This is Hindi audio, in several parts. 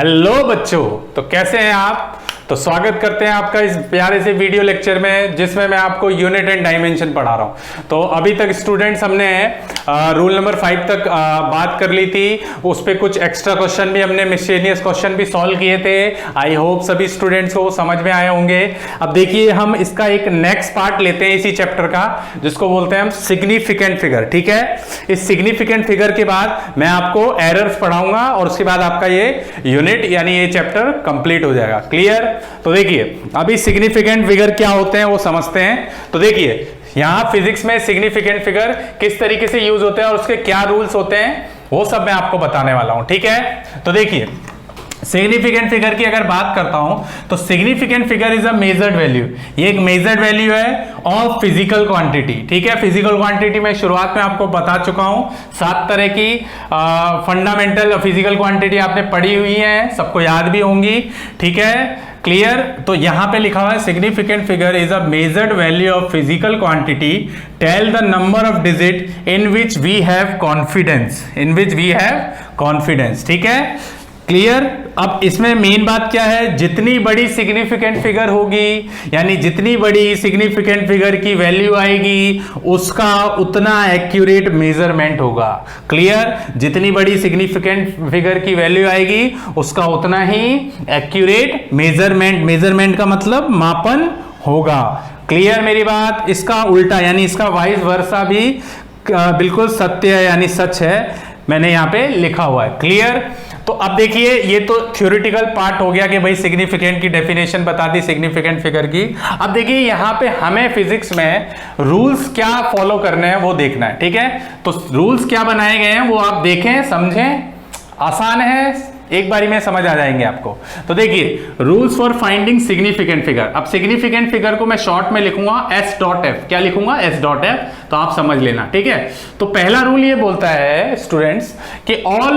हेलो बच्चों, तो कैसे हैं आप। तो स्वागत करते हैं आपका इस प्यारे से वीडियो लेक्चर में जिसमें मैं आपको यूनिट एंड डायमेंशन पढ़ा रहा हूं। तो अभी तक स्टूडेंट्स हमने रूल नंबर 5 तक बात कर ली थी। उस पे कुछ एक्स्ट्रा क्वेश्चन भी हमने मिसलेनियस क्वेश्चन भी सॉल्व किए थे। आई होप सभी स्टूडेंट्स को समझ में आए होंगे। अब देखिए हम इसका एक नेक्स्ट पार्ट लेते हैं इसी चैप्टर का, जिसको बोलते हैं हम सिग्निफिकेंट फिगर। ठीक है, इस सिग्निफिकेंट फिगर के बाद मैं आपको एरर्स पढ़ाऊंगा और उसके बाद आपका ये यूनिट यानी ये चैप्टर कंप्लीट हो जाएगा। क्लियर। तो देखिए अभी सिग्निफिकेंट फिगर क्या होते हैं वो समझते हैं। तो देखिए यहां फिजिक्स में सिग्निफिकेंट फिगर किस तरीके से यूज होते हैं और उसके क्या रूल्स होते हैं वो सब मैं आपको बताने वाला हूं। ठीक है, तो देखिए सिग्निफिकेंट फिगर की अगर बात करता हूं तो significant figure is a measured value. ये एक मेजर्ड वैल्यू है ऑफ फिजिकल क्वांटिटी। ठीक है, फिजिकल क्वांटिटी में शुरुआत में आपको बता चुका हूं 7 तरह की फंडामेंटल फिजिकल क्वांटिटी आपने पढ़ी हुई है, सबको याद भी होंगी। ठीक है, क्लियर। तो यहां पे लिखा हुआ है significant figure is a measured value of physical quantity, tell the number of digit in which we have confidence, in which we have confidence. ठीक है, क्लियर। अब इसमें मेन बात क्या है, जितनी बड़ी सिग्निफिकेंट फिगर होगी यानी जितनी बड़ी सिग्निफिकेंट फिगर की वैल्यू आएगी उसका उतना एक्यूरेट मेजरमेंट होगा। क्लियर, जितनी बड़ी सिग्निफिकेंट फिगर की वैल्यू आएगी उसका उतना ही एक्यूरेट मेजरमेंट का मतलब मापन होगा। क्लियर मेरी बात। इसका उल्टा यानी इसका वाइस वर्सा भी बिल्कुल सत्य है यानी सच है, मैंने यहां पे लिखा हुआ है। क्लियर। तो अब देखिए ये तो थ्योरेटिकल पार्ट हो गया कि भाई सिग्निफिकेंट की डेफिनेशन बता दी सिग्निफिकेंट फिगर की। अब देखिए यहां पे हमें फिजिक्स में रूल्स क्या फॉलो करने हैं वो देखना है। ठीक है, तो रूल्स क्या बनाए गए हैं वो आप देखें समझें, आसान है, एक बारी में समझ आ जाएंगे आपको। तो देखिए rules for finding significant figure. अब सिग्निफिकेंट फिगर को मैं शॉर्ट में लिखूंगा S.F। क्या लिखूंगा? S.F, तो आप समझ लेना। ठीक है, तो पहला रूल ये बोलता है स्टूडेंट्स कि all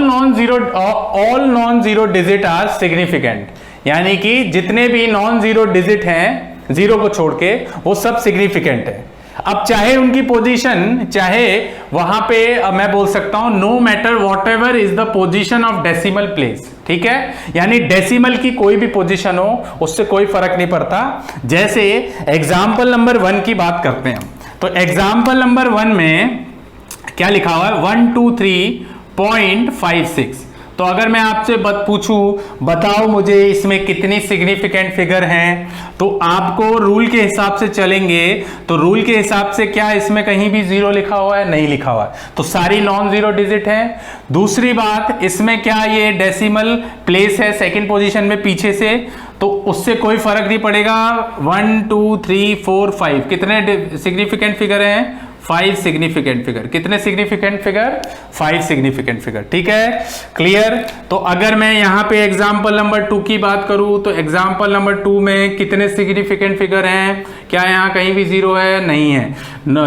non zero digit are significant, यानी कि जितने भी नॉन जीरो डिजिट हैं जीरो को छोड़ के वो सब सिग्निफिकेंट है। अब चाहे उनकी पोजीशन, चाहे वहां पे मैं बोल सकता हूं no matter whatever is the position of decimal place. ठीक है, यानी डेसिमल की कोई भी पोजीशन हो उससे कोई फर्क नहीं पड़ता। जैसे एग्जाम्पल नंबर 1 की बात करते हैं, तो एग्जाम्पल नंबर 1 में क्या लिखा हुआ है 123.56। तो अगर मैं आपसे पूछूं बताओ मुझे इसमें कितनी सिग्निफिकेंट फिगर हैं, तो आपको रूल के हिसाब से चलेंगे। तो रूल के हिसाब से क्या इसमें कहीं भी जीरो लिखा हुआ है? नहीं लिखा हुआ है, तो सारी नॉन जीरो डिजिट है। दूसरी बात, इसमें क्या ये डेसिमल प्लेस है सेकंड पोजीशन में पीछे से, तो उससे कोई फर्क नहीं पड़ेगा। 1 2 3 4 5 कितने सिग्निफिकेंट फिगर हैं? 5 सिग्निफिकेंट फिगर। कितने सिग्निफिकेंट फिगर? 5 significant figure. ठीक है, क्लियर। तो अगर मैं यहां पे एग्जांपल नंबर 2 की बात करूं तो एग्जांपल नंबर 2 में कितने सिग्निफिकेंट फिगर हैं? क्या यहां कहीं भी जीरो है? नहीं है।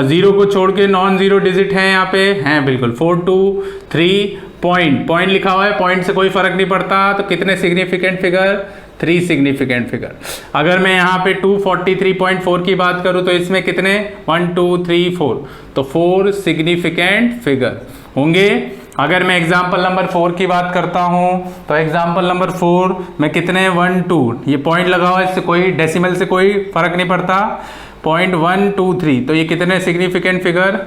जीरो को छोड़ के नॉन जीरो डिजिट है यहां पे, हैं बिल्कुल। 4 2 3 पॉइंट लिखा हुआ है, पॉइंट से कोई फर्क नहीं पड़ता। तो कितने सिग्निफिकेंट फिगर? 3 significant figure. अगर मैं यहाँ पे 243.4 की बात करूं तो इसमें कितने? 1 2 3 4, तो 4 सिग्निफिकेंट फिगर होंगे। अगर मैं एग्जाम्पल नंबर 4 की बात करता हूं तो एग्जाम्पल नंबर 4 में कितने? 1 2, ये पॉइंट लगा हुआ है, इससे कोई डेसिमल से कोई फर्क नहीं पड़ता। 0.123, तो ये कितने सिग्निफिकेंट फिगर?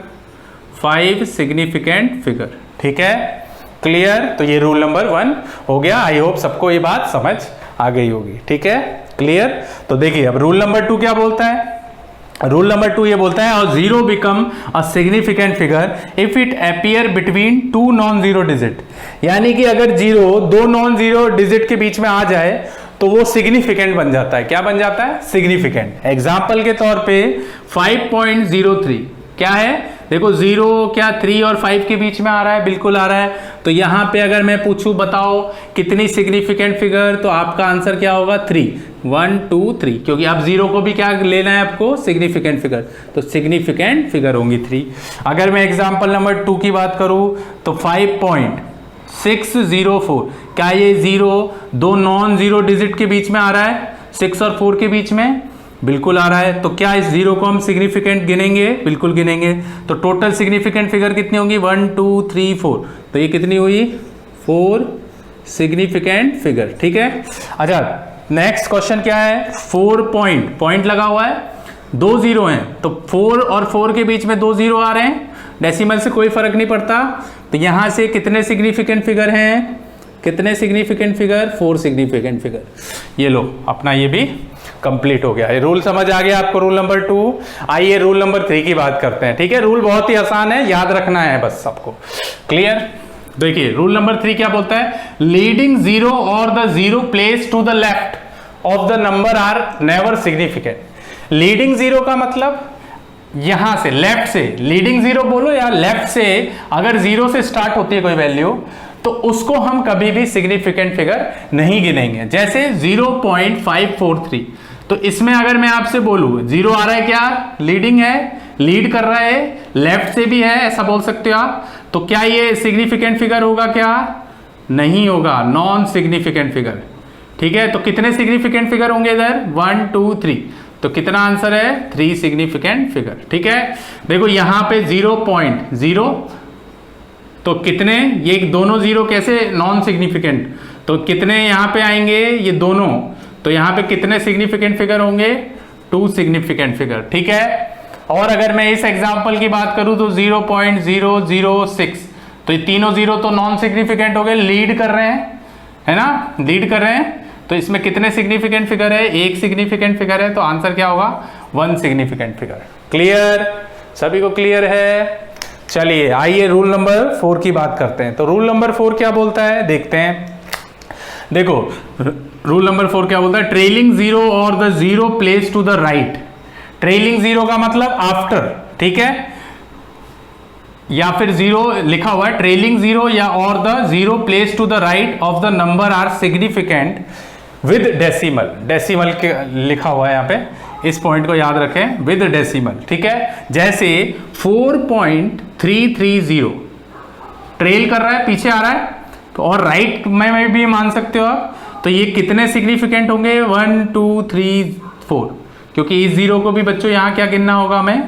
5 significant figure. ठीक है, क्लियर। तो ये रूल नंबर 1 हो गया। आई होप सबको ये बात समझ आ गई होगी। ठीक है, क्लियर। तो देखिए अब रूल नंबर 2 क्या बोलता है? रूल नंबर 2 ये बोलता है और zero become a significant figure if it appear between 2 non zero digit, यानी कि अगर जीरो 2 नॉन जीरो डिजिट के बीच में आ जाए तो वो सिग्निफिकेंट बन जाता है। क्या बन जाता है? सिग्निफिकेंट। एग्जाम्पल के तौर पे 5.03 क्या है? देखो 0 क्या 3 और 5 के बीच में आ रहा है? बिल्कुल आ रहा है। तो यहां पे अगर मैं पूछूं बताओ कितनी सिग्निफिकेंट फिगर, तो आपका आंसर क्या होगा? 3। 1 2 3, क्योंकि आप जीरो को भी क्या लेना है आपको? सिग्निफिकेंट फिगर, तो सिग्निफिकेंट फिगर होंगी 3। अगर मैं एग्जांपल नंबर 2 की बात करूं तो 5.604, क्या ये जीरो 2 नॉन जीरो डिजिट के बीच में आ रहा है? 6 और 4 के बीच में बिल्कुल आ रहा है। तो क्या इस जीरो को हम सिग्निफिकेंट गिनेंगे? बिल्कुल गिनेंगे। तो टोटल सिग्निफिकेंट फिगर कितनी होंगी? 1 2 3 4, तो ये कितनी हुई? 4 सिग्निफिकेंट फिगर। ठीक है, अच्छा नेक्स्ट क्वेश्चन क्या है, 4 पॉइंट लगा हुआ है, 2 जीरो हैं, तो 4 और 4 के बीच में 2 जीरो आ रहे हैं, डेसिमल से कोई फर्क नहीं पड़ता, तो यहां से कितने सिग्निफिकेंट फिगर हैं, कितने सिग्निफिकेंट फिगर, 4 सिग्निफिकेंट फिगर। ये लो अपना ये भी कंप्लीट हो गया है। रूल समझ आ गया आपको, रूल नंबर 2। आइए रूल नंबर 3 की बात करते हैं। ठीक है, रूल बहुत ही आसान है, याद रखना है बस सबको। क्लियर, देखिए रूल नंबर 3 क्या बोलता है, लीडिंग जीरो और the zero place to the left of the number are never significant. Leading zero का मतलब यहां से लेफ्ट से, लीडिंग जीरो बोलो या लेफ्ट से, अगर जीरो से स्टार्ट होती है कोई वैल्यू तो उसको हम कभी भी सिग्निफिकेंट फिगर नहीं गिनेंगे। जैसे 0.543, तो इसमें अगर मैं आपसे बोलूं जीरो आ रहा है, क्या लीडिंग है, लीड कर रहा है, लेफ्ट से भी है, ऐसा बोल सकते हो आप, तो क्या ये सिग्निफिकेंट फिगर होगा, क्या नहीं होगा, नॉन सिग्निफिकेंट फिगर। ठीक है, तो कितने सिग्निफिकेंट फिगर होंगे इधर, 1 2 3, तो कितना आंसर है, 3 सिग्निफिकेंट फिगर। ठीक है, देखो यहां पे 0.0, तो कितने, ये दोनों जीरो कैसे नॉन सिग्निफिकेंट, तो कितने यहां पे आएंगे ये दोनों, तो यहां पे कितने सिग्निफिकेंट फिगर होंगे, 2 सिग्निफिकेंट फिगर। ठीक है, और अगर मैं इस एग्जांपल की बात करूं तो 0.006, तो ये तीनों जीरो तो नॉन सिग्निफिकेंट हो गए, लीड कर रहे हैं, है ना, लीड कर रहे हैं, तो इसमें कितने सिग्निफिकेंट फिगर है, 1 सिग्निफिकेंट फिगर है, तो आंसर क्या होगा, 1 सिग्निफिकेंट फिगर। क्लियर, सभी को क्लियर है। चलिए आइए रूल नंबर 4 की बात करते हैं। तो रूल नंबर 4 क्या बोलता है, देखते हैं। देखो रूल नंबर 4 क्या बोलता है, ट्रेलिंग जीरो और the zero place to the right. Trailing zero का मतलब आफ्टर, ठीक है, या फिर जीरो लिखा हुआ है, ट्रेलिंग जीरो या और the zero place to the right of the number are significant with decimal. Decimal के लिखा हुआ है यहाँ पे, इस पॉइंट को याद रखें, विद डेसिमल। ठीक है, जैसे 4.330 ट्रेल कर रहा है, पीछे आ रहा है, तो और राइट में भी मान सकते हो आप, तो ये कितने सिग्निफिकेंट होंगे, 1 2 3 4, क्योंकि इस जीरो को भी बच्चों यहाँ क्या गिनना होगा, हमें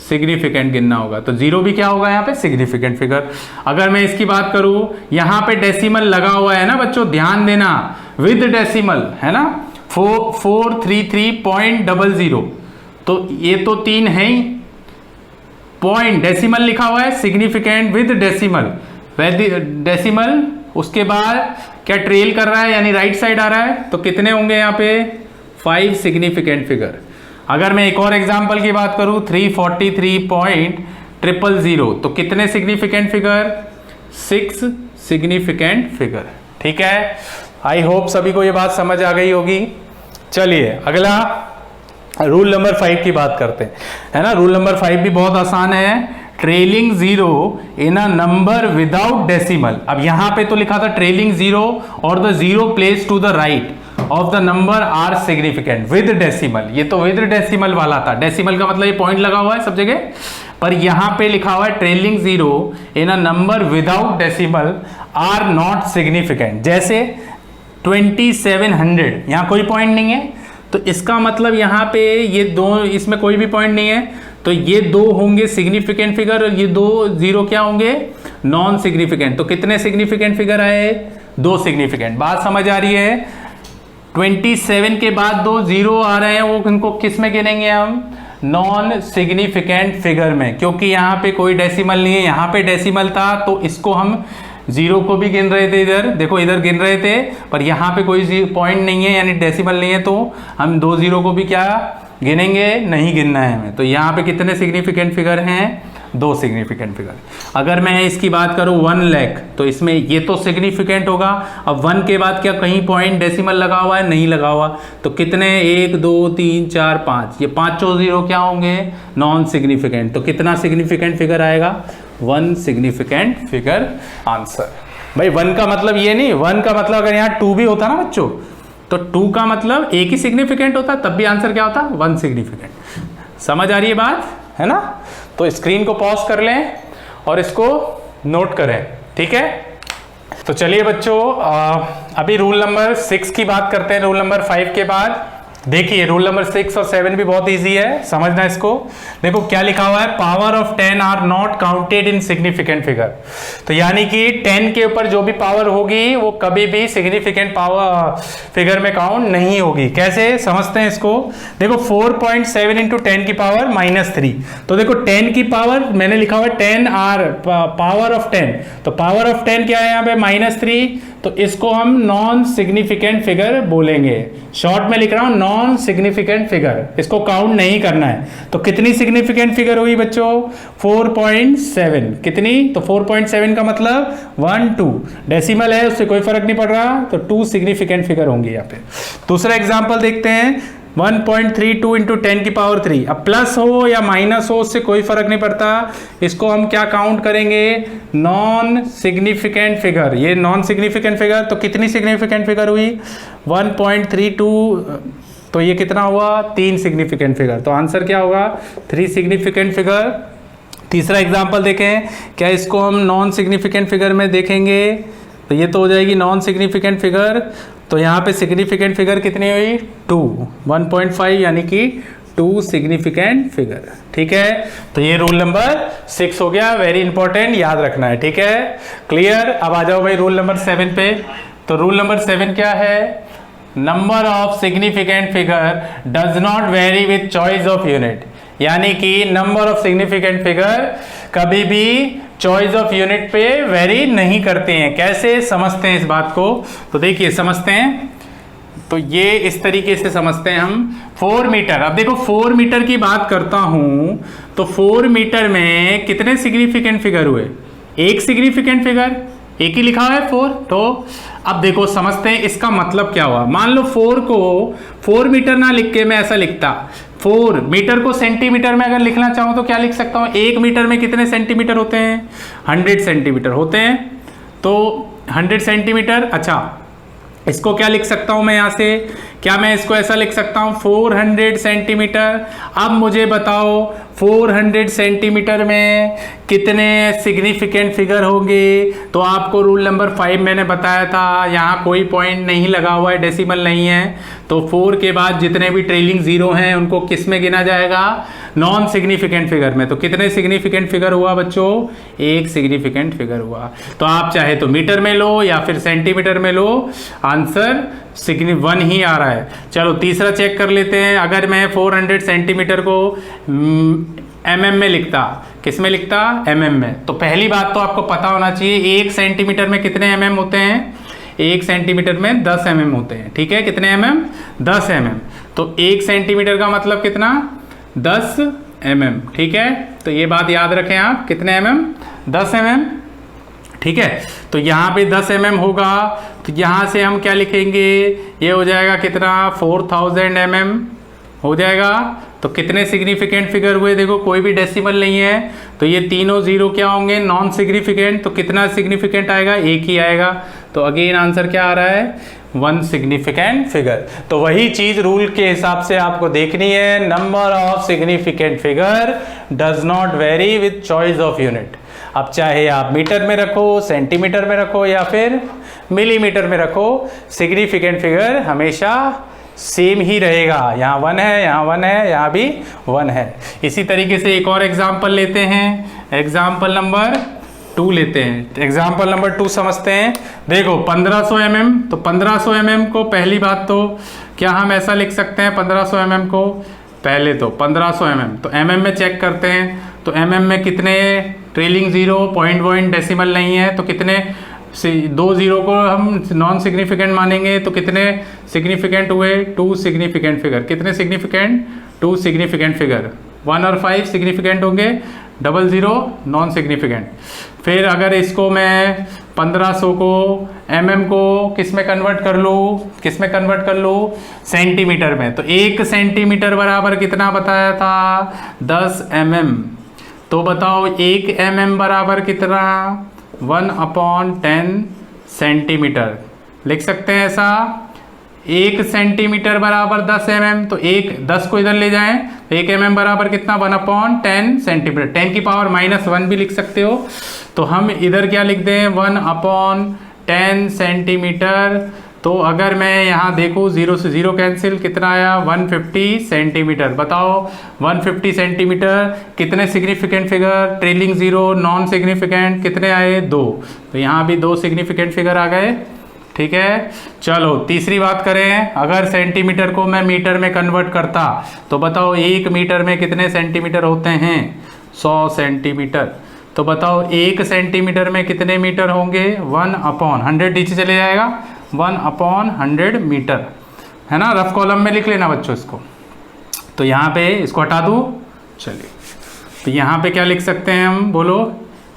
सिग्निफिकेंट गिनना होगा, तो जीरो भी क्या होगा यहाँ पे, सिग्निफिकेंट फिगर। अगर मैं इसकी बात करूं, यहाँ पे डेसिमल लगा हुआ है ना बच्चों, ध्यान देना, विद डेसिमल है ना, 433.00, तो ये तो 3 है ही, पॉइंट डेसिमल लिखा हुआ है, सिग्निफिकेंट विद डेसिमल, डेसिमल, उसके बाद क्या ट्रेल कर रहा है यानी राइट साइड आ रहा है, तो कितने होंगे यहाँ पे, 5 सिग्निफिकेंट फिगर। अगर मैं एक और एग्जांपल की बात करूं, 343.000, तो कितने सिग्निफिकेंट फिगर, 6 सिग्निफिकेंट फिगर। ठीक है, आई होप सभी को ये बात समझ आ गई होगी। चलिए अगला रूल नंबर 5 की बात करते हैं, है ना। रूल नंबर 5 भी बहुत आसान है, trailing zero in a number without decimal. अब यहां पे तो लिखा था ट्रेलिंग जीरो और the zero place to the right of the number are significant with decimal, ये तो विद डेसिमल वाला था, डेसिमल का मतलब ये पॉइंट लगा हुआ है सब जगह, पर यहां पे लिखा हुआ है trailing zero in a number without decimal are not significant. जैसे 2700, यहां कोई पॉइंट नहीं है, तो इसका मतलब यहां पे ये दो, इसमें कोई भी पॉइंट नहीं है, तो ये दो होंगे सिग्निफिकेंट फिगर और ये दो जीरो क्या होंगे, नॉन सिग्निफिकेंट। तो कितने सिग्निफिकेंट फिगर आए, 2 सिग्निफिकेंट। बात समझ आ रही है, 27 के बाद 2 जीरो आ रहे हैं, वो इनको किस में गिनेंगे हम, नॉन सिग्निफिकेंट फिगर में, क्योंकि यहाँ पे कोई डेसिमल नहीं है, यहाँ पे डेसिमल था, तो इसको हम जीरो को भी गिन रहे थे, इधर देखो इधर गिन रहे थे, पर यहाँ पे कोई पॉइंट नहीं है यानी डेसिमल नहीं है, तो हम 2 जीरो को भी क्या गिनेंगे, नहीं गिनना है हमें। तो यहाँ पे कितने सिग्निफिकेंट फिगर हैं, 2 सिग्निफिकेंट फिगर। अगर मैं इसकी बात करूं 1 लाख, तो इसमें ये तो सिग्निफिकेंट होगा। अब 1 के बाद क्या कहीं पॉइंट डेसिमल लगा हुआ है, नहीं लगा हुआ, तो कितने, 1 2 3 4 5, ये 5 जीरो क्या होंगे, नॉन सिग्निफिकेंट। तो कितना सिग्निफिकेंट फिगर आएगा, 1 सिग्निफिकेंट फिगर आंसर। भाई 1 का मतलब ये नहीं, 1 का मतलब अगर यहाँ 2 भी होता ना बच्चों, तो 2 का मतलब एक ही सिग्निफिकेंट होता, तब भी आंसर क्या होता, 1 सिग्निफिकेंट। समझ आ रही है बात, है ना। तो स्क्रीन को पॉज कर लें और इसको नोट करें, ठीक है। तो चलिए बच्चों, अभी रूल नंबर 6 की बात करते हैं, रूल नंबर 5 के बाद। देखिए रूल नंबर 6 और 7 भी बहुत इजी है, समझना इसको। देखो क्या लिखा हुआ है, power of 10 are not counted in significant figure. तो यानी कि 10 के ऊपर जो भी पावर होगी वो कभी भी सिग्निफिकेंट पावर फिगर में काउंट नहीं होगी। कैसे समझते हैं इसको। देखो 4.7 इंटू 10 की पावर -3। तो देखो 10 की पावर मैंने लिखा हुआ है 10 आर पावर ऑफ 10, तो पावर ऑफ 10 क्या है यहाँ पे -3, तो इसको हम नॉन सिग्निफिकेंट फिगर बोलेंगे। शॉर्ट में लिख रहा हूं नॉन सिग्निफिकेंट फिगर, इसको काउंट नहीं करना है। तो कितनी सिग्निफिकेंट फिगर हुई बच्चों, 4.7। कितनी, तो 4.7 का मतलब 1 2 डेसिमल है, उससे कोई फर्क नहीं पड़ रहा, तो 2 सिग्निफिकेंट फिगर होंगे यहाँ पे। दूसरा एग्जाम्पल देखते हैं, 1.32 इंटू 10 की पावर 3। अब प्लस हो या माइनस हो उससे कोई फर्क नहीं पड़ता, इसको हम क्या काउंट करेंगे, नॉन सिग्निफिकेंट फिगर। ये नॉन सिग्निफिकेंट फिगर, तो कितनी सिग्निफिकेंट फिगर हुई, 1.32, तो ये कितना हुआ, 3 सिग्निफिकेंट फिगर। तो आंसर क्या होगा, 3 सिग्निफिकेंट फिगर। तीसरा एग्जाम्पल देखें, क्या इसको हम नॉन सिग्निफिकेंट फिगर में देखेंगे, तो ये तो हो जाएगी नॉन सिग्निफिकेंट फिगर। तो यहाँ पे सिग्निफिकेंट फिगर कितनी हुई, 2, 1.5 यानी कि 2 सिग्निफिकेंट फिगर। ठीक है, तो ये रूल नंबर 6 हो गया, वेरी इंपॉर्टेंट, याद रखना है। ठीक है, क्लियर। अब आ जाओ भाई रूल नंबर 7 पे। तो रूल नंबर 7 क्या है, number of significant figure does not very with choice of unit. यानी कि नंबर ऑफ सिग्निफिकेंट फिगर कभी भी चॉइस ऑफ यूनिट पे वेरी नहीं करते हैं। कैसे समझते हैं इस बात को, तो देखिए समझते हैं। तो ये इस तरीके से समझते हैं हम। 4 मीटर, अब देखो 4 मीटर की बात करता हूं, तो 4 मीटर में कितने सिग्निफिकेंट फिगर हुए, एक सिग्निफिकेंट फिगर, एक ही लिखा हुआ है 4। तो अब देखो समझते हैं इसका मतलब क्या हुआ। मान लो 4 को 4 मीटर ना लिख के मैं ऐसा लिखता, 4 मीटर को सेंटीमीटर में अगर लिखना चाहूं तो क्या लिख सकता हूं, 1 मीटर में कितने सेंटीमीटर होते हैं, 100 सेंटीमीटर होते हैं। तो 100 सेंटीमीटर, अच्छा इसको क्या लिख सकता हूं मैं यहां से, क्या मैं इसको ऐसा लिख सकता हूं 400 सेंटीमीटर। अब मुझे बताओ 400 सेंटीमीटर में कितने सिग्निफिकेंट फिगर होंगे। तो आपको रूल नंबर 5 मैंने बताया था, यहाँ कोई पॉइंट नहीं लगा हुआ है, डेसिमल नहीं है, तो 4 के बाद जितने भी ट्रेलिंग जीरो हैं उनको किस में गिना जाएगा, नॉन सिग्निफिकेंट फिगर में। तो कितने सिग्निफिकेंट फिगर हुआ बच्चों, एक सिग्निफिकेंट फिगर हुआ। तो आप चाहे तो मीटर में लो या फिर सेंटीमीटर में लो, आंसर 1 ही आ रहा है। चलो तीसरा चेक कर लेते हैं। अगर मैं 400 सेंटीमीटर को mm में लिखता, किस में लिखता, mm में, तो पहली बात तो आपको पता होना चाहिए 1 सेंटीमीटर में कितने mm होते हैं, 1 सेंटीमीटर में 10 mm होते हैं। ठीक है, कितने mm, 10 mm। तो 1 सेंटीमीटर का मतलब कितना, 10 mm। ठीक है, तो ये बात याद रखें आप, कितने mm, 10 mm। ठीक है, तो यहाँ पे 10 mm होगा, तो यहाँ से हम क्या लिखेंगे, ये हो जाएगा कितना, 4000 mm हो जाएगा। तो कितने सिग्निफिकेंट फिगर हुए, देखो कोई भी डेसिमल नहीं है, तो ये तीनों जीरो क्या होंगे, नॉन सिग्निफिकेंट। तो कितना सिग्निफिकेंट आएगा, एक ही आएगा। तो अगेन आंसर क्या आ रहा है, 1 सिग्निफिकेंट फिगर। तो वही चीज रूल के हिसाब से आपको देखनी है, number of significant figure does not very with choice of unit. अब चाहे आप मीटर में रखो, सेंटीमीटर में रखो या फिर मिलीमीटर में रखो, सिग्निफिकेंट फिगर हमेशा सेम ही रहेगा। यहाँ 1 है, यहाँ 1 है, यहाँ भी 1 है। इसी तरीके से एक और एग्जाम्पल लेते हैं, एग्जाम्पल नंबर 2 लेते हैं। एग्जाम्पल नंबर 2 समझते हैं। देखो 1500 mm, तो 1500 mm को पहली बात तो क्या हम ऐसा लिख सकते हैं 1500 mm को, पहले तो 1500 mm, तो mm में चेक करते हैं। तो mm में कितने ट्रेलिंग जीरो, पॉइंट डेसिमल नहीं है, तो कितने 2 जीरो को हम नॉन सिग्निफिकेंट मानेंगे, तो कितने सिग्निफिकेंट हुए, 2 सिग्निफिकेंट फिगर। कितने सिग्निफिकेंट, 2 सिग्निफिकेंट फिगर। 1 और 5 सिग्निफिकेंट होंगे, 00 नॉन सिग्निफिकेंट। फिर अगर इसको मैं 1500 को mm को किस में कन्वर्ट कर लूँ, किस में कन्वर्ट कर लूँ, सेंटीमीटर में, तो 1 सेंटीमीटर बराबर कितना बताया था, 10 mm। तो बताओ 1 mm बराबर कितना, 1/10 सेंटीमीटर। लिख सकते हैं ऐसा, 1 सेंटीमीटर बराबर 10 mm, तो 10 को इधर ले जाएं, तो 1 mm बराबर कितना, 1/10 सेंटीमीटर। 10 की पावर -1 भी लिख सकते हो। तो हम इधर क्या लिख दें, 1/10 सेंटीमीटर। तो अगर मैं यहाँ देखूँ 0 से 0 कैंसिल, कितना आया 150 सेंटीमीटर। बताओ 150 सेंटीमीटर कितने significant figure, trailing 0, non significant कितने आए 2, तो यहाँ भी 2 सिग्निफिकेंट फिगर आ गए। ठीक है, चलो तीसरी बात करें, अगर सेंटीमीटर को मैं मीटर में कन्वर्ट करता तो बताओ 1 मीटर में कितने सेंटीमीटर होते हैं 100 सेंटीमीटर। तो बताओ 1 सेंटीमीटर में कितने मीटर होंगे 1/100, नीचे चले जाएगा 1/100 मीटर, है ना। रफ कॉलम में लिख लेना बच्चों इसको। तो यहाँ पे इसको हटा दूँ, चलिए तो यहाँ पे क्या लिख सकते हैं हम, बोलो।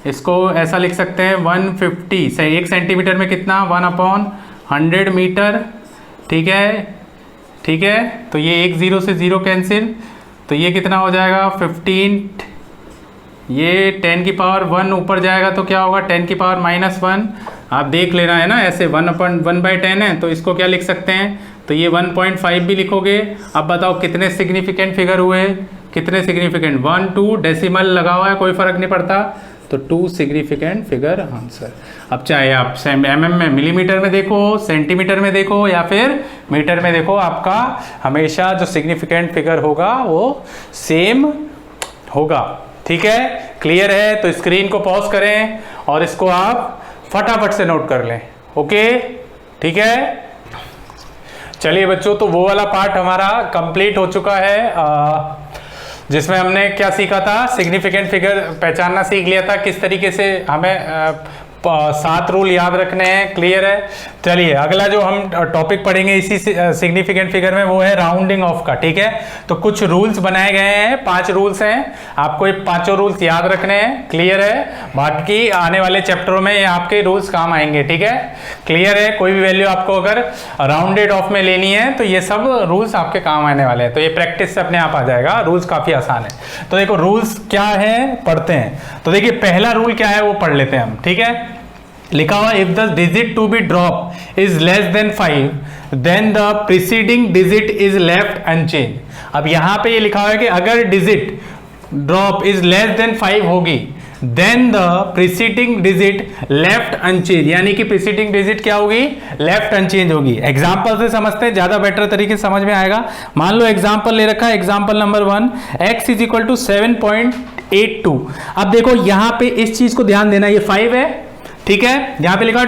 इसको ऐसा लिख सकते हैं 150 से 1 सेंटीमीटर में कितना 1/100 मीटर। ठीक है, ठीक है, तो ये 1 0 से 0 कैंसिल, तो ये कितना हो जाएगा 15, ये 10 की पावर 1 ऊपर जाएगा तो क्या होगा 10 की पावर -1। आप देख लेना है ना, ऐसे 1/10 है तो इसको क्या लिख सकते हैं, तो ये 1.5 भी लिखोगे। अब बताओ कितने सिग्निफिकेंट फिगर हुए, कितने सिग्निफिकेंट 1 2 डेसिमल लगा हुआ है कोई फर्क नहीं पड़ता, तो 2 सिग्निफिकेंट फिगर आंसर। अब चाहे आप mm में, मिलीमीटर में देखो, सेंटीमीटर में देखो या फिर मीटर में देखो, आपका हमेशा जो सिग्निफिकेंट फिगर होगा वो सेम होगा। ठीक है, क्लियर है। तो स्क्रीन को पॉज करें और इसको आप फटाफट से नोट कर लें। ओके, ठीक है, चलिए बच्चों, तो वो वाला पार्ट हमारा कंप्लीट हो चुका है जिसमें हमने क्या सीखा था, सिग्निफिकेंट फिगर पहचानना सीख लिया था, किस तरीके से हमें 7 रूल याद रखने हैं। क्लियर है। चलिए अगला जो हम टॉपिक पढ़ेंगे इसी सिग्निफिकेंट फिगर में वो है राउंडिंग ऑफ का। ठीक है, तो कुछ रूल्स बनाए गए हैं, 5 रूल्स हैं, आपको ये 5 रूल्स याद रखने हैं। क्लियर है, बाकी आने वाले चैप्टरों में ये आपके रूल्स काम आएंगे। ठीक है, क्लियर है। कोई भी वैल्यू आपको अगर राउंडेड ऑफ में लेनी है तो ये सब रूल्स आपके काम आने वाले हैं, तो ये प्रैक्टिस से अपने आप आ जाएगा। रूल्स काफी आसान है। तो देखो रूल्स क्या है, पढ़ते हैं। तो देखिए पहला रूल क्या है वो पढ़ लेते हैं हम। ठीक है, लिखा हुआ if the digit to be drop is less than 5 then the preceding digit is left unchange. अब यहां पे ये लिखा हुआ है कि अगर digit drop is less than 5 होगी then the preceding digit left unchange, यानी कि प्रीसीडिंग डिजिट क्या होगी लेफ्ट अनचेंज होगी। एग्जांपल से समझते हैं, ज्यादा बेटर तरीके से समझ में आएगा। मान लो एग्जांपल ले रखा है, example number 1 x is equal to 7.82। अब देखो यहां पे इस चीज को ध्यान देना, ये 5 है। ठीक है, यहां पे लिखा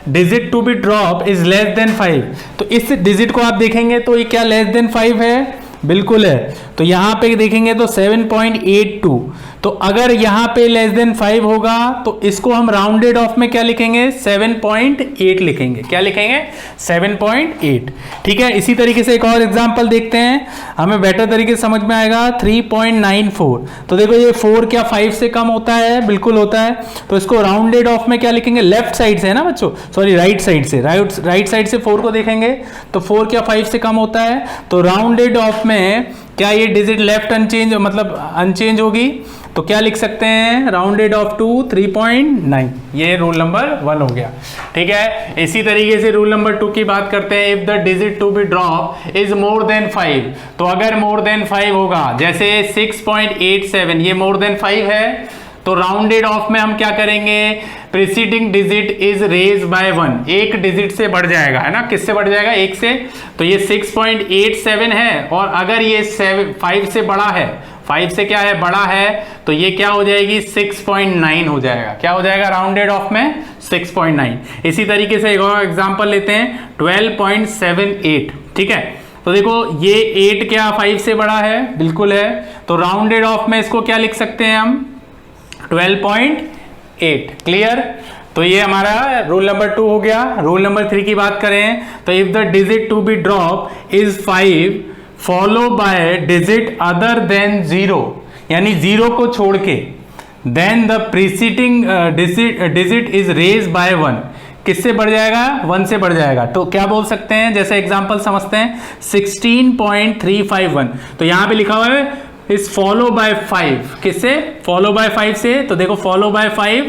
digit to be drop is less than 5, तो इस डिजिट को आप देखेंगे तो ये क्या लेस देन 5 है, बिल्कुल है। तो यहां पे देखेंगे तो 7.82, तो अगर यहां पे लेस देन 5 होगा तो इसको हम राउंडेड ऑफ में क्या लिखेंगे 7.8 लिखेंगे। क्या लिखेंगे 7.8। ठीक है, इसी तरीके से एक और एग्जांपल देखते हैं, हमें बेटर तरीके से समझ में आएगा। 3.94, तो देखो ये 4 क्या 5 से कम होता है, बिल्कुल होता है। तो इसको राउंडेड ऑफ में क्या लिखेंगे, लेफ्ट साइड से है ना बच्चों, सॉरी राइट साइड से, राइट साइड से 4 को देखेंगे तो 4 क्या 5 से कम होता है। तो राउंडेड ऑफ में क्या ये डिजिट लेफ्ट अनचेंज मतलब अनचेंज होगी, तो क्या लिख सकते हैं राउंडेड ऑफ टू 3.9। ये रूल नंबर 1 हो गया। ठीक है, इसी तरीके से रूल नंबर 2 की बात करते हैं। If the digit to be drop is more than 5, तो अगर मोर देन 5 होगा, जैसे 6.87 ये मोर देन 5 है, तो राउंडेड ऑफ में हम क्या करेंगे, preceding digit is raise by 1, एक डिजिट से बढ़ जाएगा, है ना। किससे बढ़ जाएगा, 1 से। तो ये 6.87 है, और अगर ये 5 से बड़ा है, 5 से क्या है बड़ा है, तो ये क्या हो जाएगी 6.9 हो जाएगा। क्या हो जाएगा राउंडेड ऑफ में 6.9। इसी तरीके से एक और एग्जांपल लेते हैं 12.78। ठीक है, तो देखो ये 8 क्या 5 से बड़ा है, बिल्कुल है। तो राउंडेड ऑफ में इसको क्या लिख सकते हैं हम 12.8। क्लियर, तो ये हमारा रूल नंबर 2 हो गया। रूल नंबर 3 की बात करें तो if the digit to be drop is 5 follow by digit other than 0, यानी 0 को छोड़ के, then the preceding digit is raise by 1, किससे बढ़ जाएगा 1 से बढ़ जाएगा। तो क्या बोल सकते हैं, जैसे एग्जांपल समझते हैं 16.351, तो यहां पे लिखा हुआ है इज फॉलो बाय 5, किससे फॉलो बाय 5 से। तो देखो फॉलो बाय 5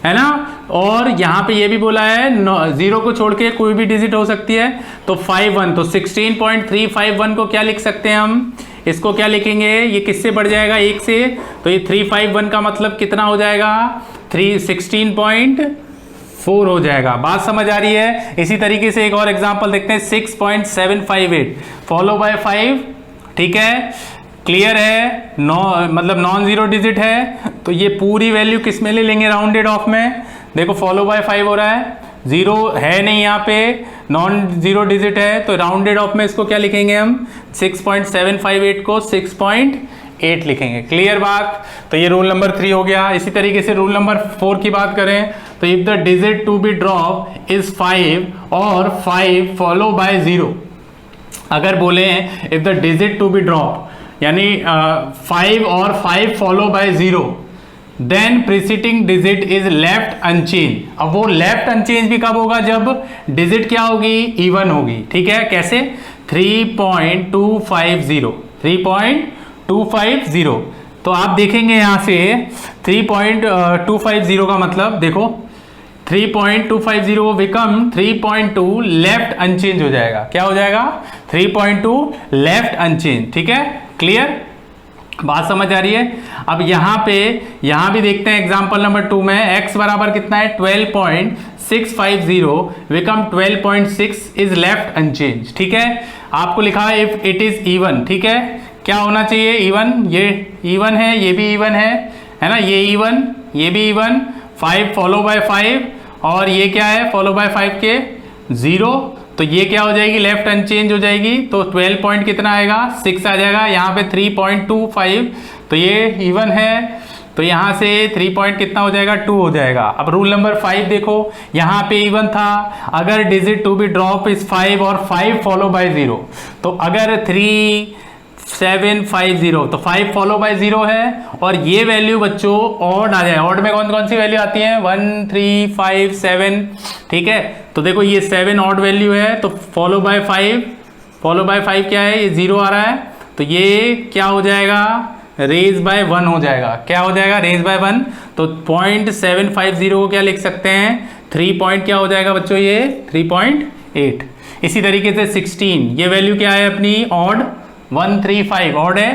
है ना, और यहां पे ये भी बोला है 0 को छोड़ के कोई भी डिजिट हो सकती है, तो 51, तो 16.351 को क्या लिख सकते हैं हम, इसको क्या लिखेंगे, ये किससे बढ़ जाएगा 1 से, तो ये 351 का मतलब कितना हो जाएगा 16.4 4 हो जाएगा। बात समझ आ रही है? इसी तरीके से एक और एग्जांपल देखते हैं, 6.758 फॉलो बाय 5, ठीक है, क्लियर है, मतलब नॉन जीरो डिजिट है, तो ये पूरी वैल्यू किस में ले लेंगे, राउंडेड ऑफ में। देखो फॉलो बाय 5 हो रहा है, जीरो है नहीं यहाँ पे, नॉन जीरो डिजिट है, तो राउंडेड ऑफ में इसको क्या लिखेंगे हम, 6.758 को 6.8 लिखेंगे। क्लियर बात? तो ये रूल नंबर 3 हो गया। इसी तरीके से रूल नंबर 4 की बात करें तो if the digit to be drop is 5 और 5 फॉलो बाय 0, अगर बोले if the digit to be drop यानी 5 और 5 follow by 0, then preceding digit is left unchange. अब वो लेफ्ट अनचेंज भी कब होगा, जब डिजिट क्या होगी, इवन होगी। ठीक है, कैसे, 3.250 3.250। तो आप देखेंगे यहां से 3.250 का मतलब देखो 3.250 बिकम 3.2 लेफ्ट अनचेंज हो जाएगा। क्या हो जाएगा, 3.2 लेफ्ट अनचेंज। ठीक है, क्लियर, बात समझ आ रही है? अब यहां भी देखते हैं एग्जांपल नंबर 2 में x बराबर कितना है, 12.650 बिकम 12.6 इज लेफ्ट अनचेंज। ठीक है, आपको लिखा है इफ इट इज इवन। ठीक है, क्या होना चाहिए, इवन, ये इवन है, ये भी इवन है ना, ये इवन, ये भी इवन, 5 फॉलो बाय 5 और ये क्या है, फॉलो बाय 5 के 0, तो ये क्या हो जाएगी, लेफ्ट अनचेंज हो जाएगी। तो 12 पॉइंट कितना आएगा, 6 आ जाएगा। यहाँ पे 3.25, तो ये इवन है, तो यहाँ से 3 पॉइंट कितना हो जाएगा, 2 हो जाएगा। अब रूल नंबर 5 देखो, यहाँ पे इवन था, अगर digit to be drop is 5 और 5 फॉलो बाय 0, तो अगर 3.750 तो 5 फॉलो बाय 0 है और ये वैल्यू बच्चों ऑड आ जाए। ऑड में कौन कौन सी वैल्यू आती है, 1, 3, 5, 7। ठीक है, तो देखो ये 7 ऑड वैल्यू है, तो फॉलो बाय 5 क्या है, ये 0 आ रहा है, तो ये क्या हो जाएगा, रेज बाय 1 हो जाएगा। क्या हो जाएगा, रेज बाय 1। तो 0.750 को क्या लिख सकते हैं, 3 पॉइंट क्या हो जाएगा बच्चों, ये 3.8। इसी तरीके से 16, ये वैल्यू क्या है अपनी, ऑड 135 ऑड है,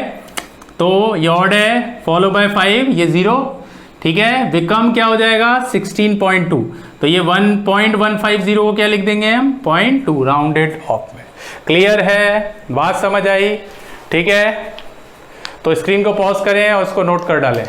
तो ये ऑड है, फॉलो बाय 5 ये 0। ठीक है, बिकम क्या हो जाएगा, 16.2, तो ये 1.150 को क्या लिख देंगे हम, 0.2 राउंडेड ऑफ में। क्लियर है, बात समझ आई? ठीक है, तो स्क्रीन को पॉज करें और उसको नोट कर डालें।